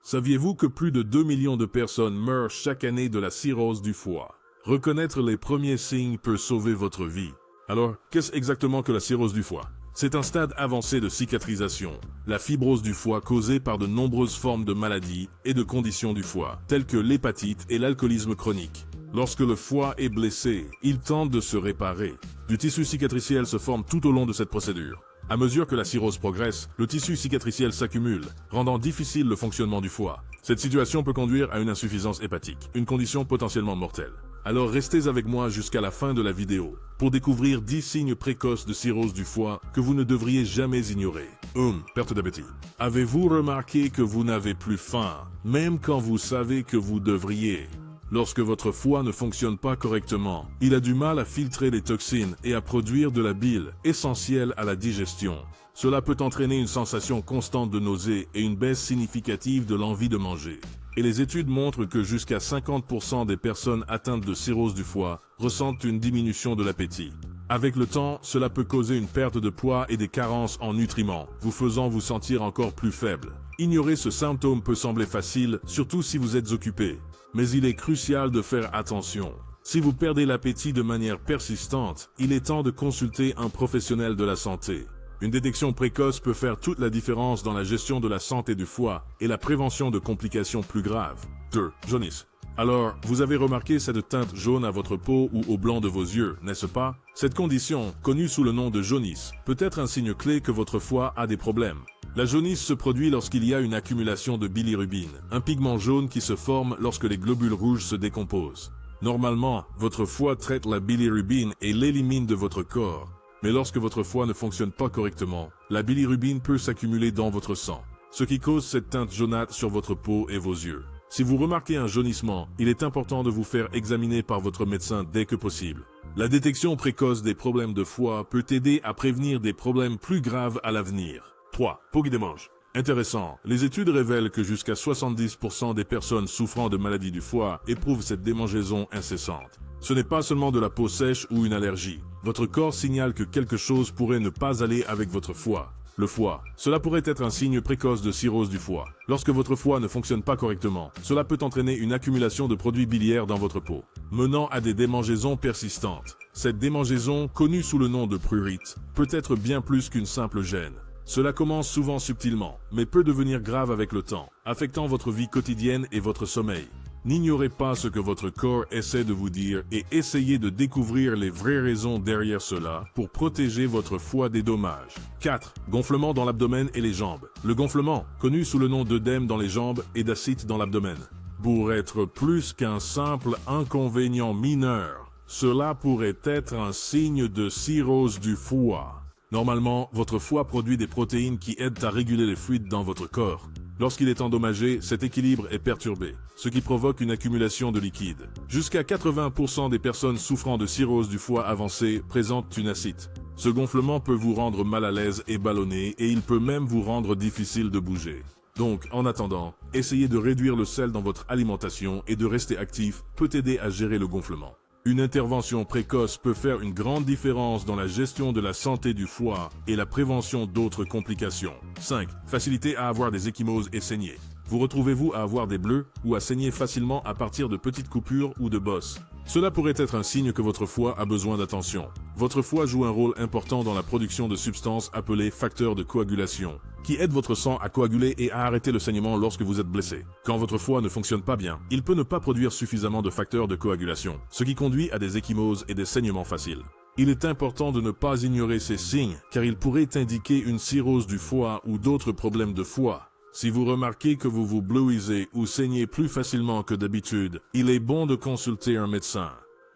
Saviez-vous que plus de 2 millions de personnes meurent chaque année de la cirrhose du foie? Reconnaître les premiers signes peut sauver votre vie. Alors, qu'est-ce exactement que la cirrhose du foie? C'est un stade avancé de cicatrisation, la fibrose du foie causée par de nombreuses formes de maladies et de conditions du foie, telles que l'hépatite et l'alcoolisme chronique. Lorsque le foie est blessé, il tente de se réparer. Du tissu cicatriciel se forme tout au long de cette procédure. À mesure que la cirrhose progresse, le tissu cicatriciel s'accumule, rendant difficile le fonctionnement du foie. Cette situation peut conduire à une insuffisance hépatique, une condition potentiellement mortelle. Alors restez avec moi jusqu'à la fin de la vidéo pour découvrir 10 signes précoces de cirrhose du foie que vous ne devriez jamais ignorer. 1. Perte d'appétit. Avez-vous remarqué que vous n'avez plus faim, même quand vous savez que vous devriez? Lorsque votre foie ne fonctionne pas correctement, il a du mal à filtrer les toxines et à produire de la bile, essentielle à la digestion. Cela peut entraîner une sensation constante de nausée et une baisse significative de l'envie de manger. Et les études montrent que jusqu'à 50% des personnes atteintes de cirrhose du foie ressentent une diminution de l'appétit. Avec le temps, cela peut causer une perte de poids et des carences en nutriments, vous faisant vous sentir encore plus faible. Ignorer ce symptôme peut sembler facile, surtout si vous êtes occupé. Mais il est crucial de faire attention. Si vous perdez l'appétit de manière persistante, il est temps de consulter un professionnel de la santé. Une détection précoce peut faire toute la différence dans la gestion de la santé du foie et la prévention de complications plus graves. 2. Jaunisse. Alors, vous avez remarqué cette teinte jaune à votre peau ou au blanc de vos yeux, n'est-ce pas? Cette condition, connue sous le nom de jaunisse, peut être un signe clé que votre foie a des problèmes. La jaunisse se produit lorsqu'il y a une accumulation de bilirubine, un pigment jaune qui se forme lorsque les globules rouges se décomposent. Normalement, votre foie traite la bilirubine et l'élimine de votre corps. Mais lorsque votre foie ne fonctionne pas correctement, la bilirubine peut s'accumuler dans votre sang, ce qui cause cette teinte jaunâtre sur votre peau et vos yeux. Si vous remarquez un jaunissement, il est important de vous faire examiner par votre médecin dès que possible. La détection précoce des problèmes de foie peut aider à prévenir des problèmes plus graves à l'avenir. 3. Peau qui démange. Intéressant, les études révèlent que jusqu'à 70% des personnes souffrant de maladies du foie éprouvent cette démangeaison incessante. Ce n'est pas seulement de la peau sèche ou une allergie. Votre corps signale que quelque chose pourrait ne pas aller avec votre foie. Le foie. Cela pourrait être un signe précoce de cirrhose du foie. Lorsque votre foie ne fonctionne pas correctement, cela peut entraîner une accumulation de produits biliaires dans votre peau, menant à des démangeaisons persistantes. Cette démangeaison, connue sous le nom de prurite, peut être bien plus qu'une simple gêne. Cela commence souvent subtilement, mais peut devenir grave avec le temps, affectant votre vie quotidienne et votre sommeil. N'ignorez pas ce que votre corps essaie de vous dire et essayez de découvrir les vraies raisons derrière cela pour protéger votre foie des dommages. 4. Gonflement dans l'abdomen et les jambes. Le gonflement, connu sous le nom d'œdème dans les jambes et d'acide dans l'abdomen, pourrait être plus qu'un simple inconvénient mineur. Cela pourrait être un signe de cirrhose du foie. Normalement, votre foie produit des protéines qui aident à réguler les fluides dans votre corps. Lorsqu'il est endommagé, cet équilibre est perturbé, ce qui provoque une accumulation de liquide. Jusqu'à 80% des personnes souffrant de cirrhose du foie avancée présentent une ascite. Ce gonflement peut vous rendre mal à l'aise et ballonné et il peut même vous rendre difficile de bouger. Donc, en attendant, essayez de réduire le sel dans votre alimentation et de rester actif peut aider à gérer le gonflement. Une intervention précoce peut faire une grande différence dans la gestion de la santé du foie et la prévention d'autres complications. 5. Facilité à avoir des ecchymoses et saignées. Vous retrouvez-vous à avoir des bleus ou à saigner facilement à partir de petites coupures ou de bosses? Cela pourrait être un signe que votre foie a besoin d'attention. Votre foie joue un rôle important dans la production de substances appelées facteurs de coagulation, qui aident votre sang à coaguler et à arrêter le saignement lorsque vous êtes blessé. Quand votre foie ne fonctionne pas bien, il peut ne pas produire suffisamment de facteurs de coagulation, ce qui conduit à des ecchymoses et des saignements faciles. Il est important de ne pas ignorer ces signes, car ils pourraient indiquer une cirrhose du foie ou d'autres problèmes de foie. Si vous remarquez que vous vous blouissez ou saignez plus facilement que d'habitude, il est bon de consulter un médecin.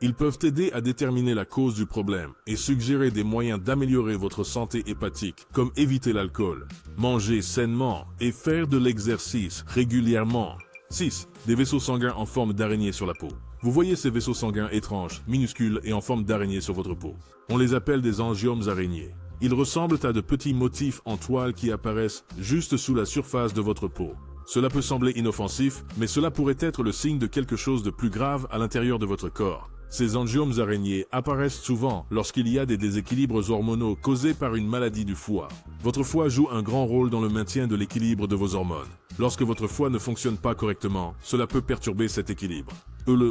Ils peuvent aider à déterminer la cause du problème et suggérer des moyens d'améliorer votre santé hépatique, comme éviter l'alcool, manger sainement et faire de l'exercice régulièrement. 6. Des vaisseaux sanguins en forme d'araignée sur la peau. Vous voyez ces vaisseaux sanguins étranges, minuscules et en forme d'araignée sur votre peau. On les appelle des angiomes araignées. Ils ressemblent à de petits motifs en toile qui apparaissent juste sous la surface de votre peau. Cela peut sembler inoffensif, mais cela pourrait être le signe de quelque chose de plus grave à l'intérieur de votre corps. Ces angiomes araignées apparaissent souvent lorsqu'il y a des déséquilibres hormonaux causés par une maladie du foie. Votre foie joue un grand rôle dans le maintien de l'équilibre de vos hormones. Lorsque votre foie ne fonctionne pas correctement, cela peut perturber cet équilibre,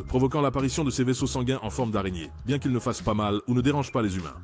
provoquant l'apparition de ces vaisseaux sanguins en forme d'araignée, bien qu'ils ne fassent pas mal ou ne dérangent pas les humains.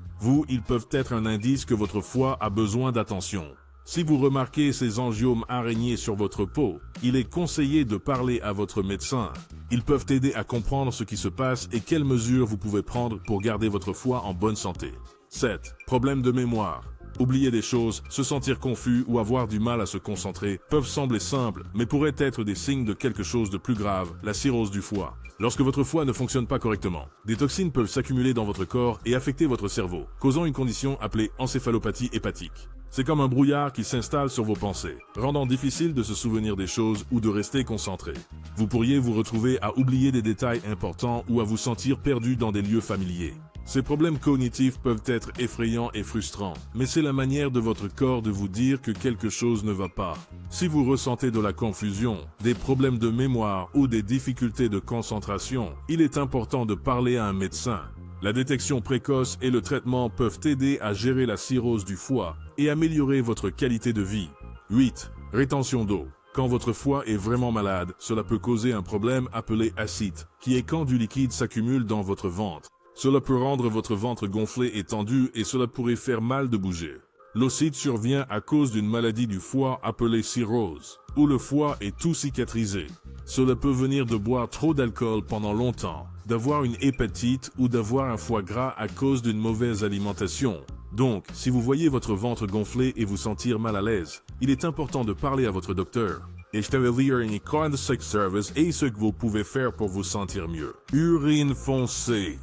Ils peuvent être un indice que votre foie a besoin d'attention. Si vous remarquez ces angiomes araignées sur votre peau, il est conseillé de parler à votre médecin. Ils peuvent aider à comprendre ce qui se passe et quelles mesures vous pouvez prendre pour garder votre foie en bonne santé. 7. Problème de mémoire. Oublier des choses, se sentir confus ou avoir du mal à se concentrer peuvent sembler simples, mais pourraient être des signes de quelque chose de plus grave, la cirrhose du foie. Lorsque votre foie ne fonctionne pas correctement, des toxines peuvent s'accumuler dans votre corps et affecter votre cerveau, causant une condition appelée encéphalopathie hépatique. C'est comme un brouillard qui s'installe sur vos pensées, rendant difficile de se souvenir des choses ou de rester concentré. Vous pourriez vous retrouver à oublier des détails importants ou à vous sentir perdu dans des lieux familiers. Ces problèmes cognitifs peuvent être effrayants et frustrants, mais c'est la manière de votre corps de vous dire que quelque chose ne va pas. Si vous ressentez de la confusion, des problèmes de mémoire ou des difficultés de concentration, il est important de parler à un médecin. La détection précoce et le traitement peuvent aider à gérer la cirrhose du foie et améliorer votre qualité de vie. 8. Rétention d'eau. Quand votre foie est vraiment malade, cela peut causer un problème appelé ascite, qui est quand du liquide s'accumule dans votre ventre. Cela peut rendre votre ventre gonflé et tendu et cela pourrait faire mal de bouger. L'ocyte survient à cause d'une maladie du foie appelée cirrhose, où le foie est tout cicatrisé. Cela peut venir de boire trop d'alcool pendant longtemps, d'avoir une hépatite ou d'avoir un foie gras à cause d'une mauvaise alimentation. Donc, si vous voyez votre ventre gonfler et vous sentir mal à l'aise, il est important de parler à votre docteur. Et je vais lire une carte de sex service et ce que vous pouvez faire pour vous sentir mieux. Urine foncée.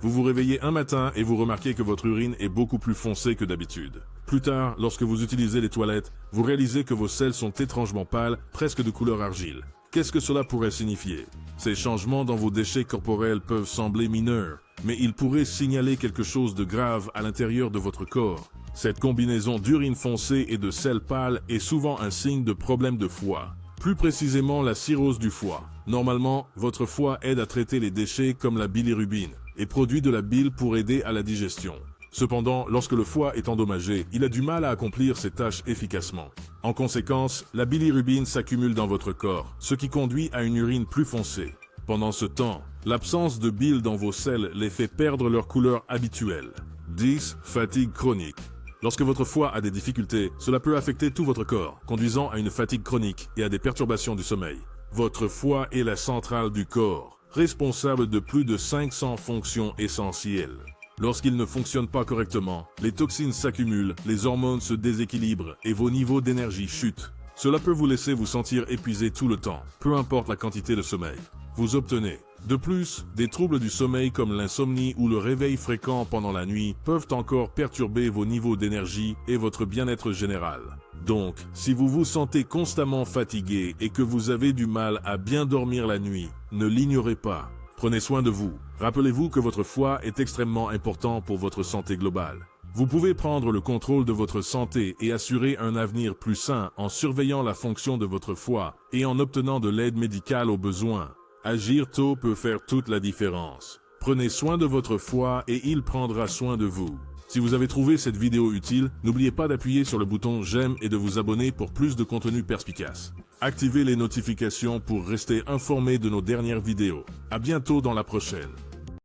Vous vous réveillez un matin et vous remarquez que votre urine est beaucoup plus foncée que d'habitude. Plus tard, lorsque vous utilisez les toilettes, vous réalisez que vos selles sont étrangement pâles, presque de couleur argile. Qu'est-ce que cela pourrait signifier? Ces changements dans vos déchets corporels peuvent sembler mineurs, mais ils pourraient signaler quelque chose de grave à l'intérieur de votre corps. Cette combinaison d'urine foncée et de sel pâle est souvent un signe de problème de foie. Plus précisément la cirrhose du foie. Normalement, votre foie aide à traiter les déchets comme la bilirubine et produit de la bile pour aider à la digestion. Cependant, lorsque le foie est endommagé, il a du mal à accomplir ses tâches efficacement. En conséquence, la bilirubine s'accumule dans votre corps, ce qui conduit à une urine plus foncée. Pendant ce temps, l'absence de bile dans vos selles les fait perdre leur couleur habituelle. 10. Fatigue chronique. Lorsque votre foie a des difficultés, cela peut affecter tout votre corps, conduisant à une fatigue chronique et à des perturbations du sommeil. Votre foie est la centrale du corps, responsable de plus de 500 fonctions essentielles. Lorsqu'il ne fonctionne pas correctement, les toxines s'accumulent, les hormones se déséquilibrent et vos niveaux d'énergie chutent. Cela peut vous laisser vous sentir épuisé tout le temps, peu importe la quantité de sommeil. Vous obtenez. De plus, des troubles du sommeil comme l'insomnie ou le réveil fréquent pendant la nuit peuvent encore perturber vos niveaux d'énergie et votre bien-être général. Donc, si vous vous sentez constamment fatigué et que vous avez du mal à bien dormir la nuit, ne l'ignorez pas. Prenez soin de vous. Rappelez-vous que votre foie est extrêmement important pour votre santé globale. Vous pouvez prendre le contrôle de votre santé et assurer un avenir plus sain en surveillant la fonction de votre foie et en obtenant de l'aide médicale au besoin. Agir tôt peut faire toute la différence. Prenez soin de votre foie et il prendra soin de vous. Si vous avez trouvé cette vidéo utile, n'oubliez pas d'appuyer sur le bouton j'aime et de vous abonner pour plus de contenu perspicace. Activez les notifications pour rester informé de nos dernières vidéos. À bientôt dans la prochaine.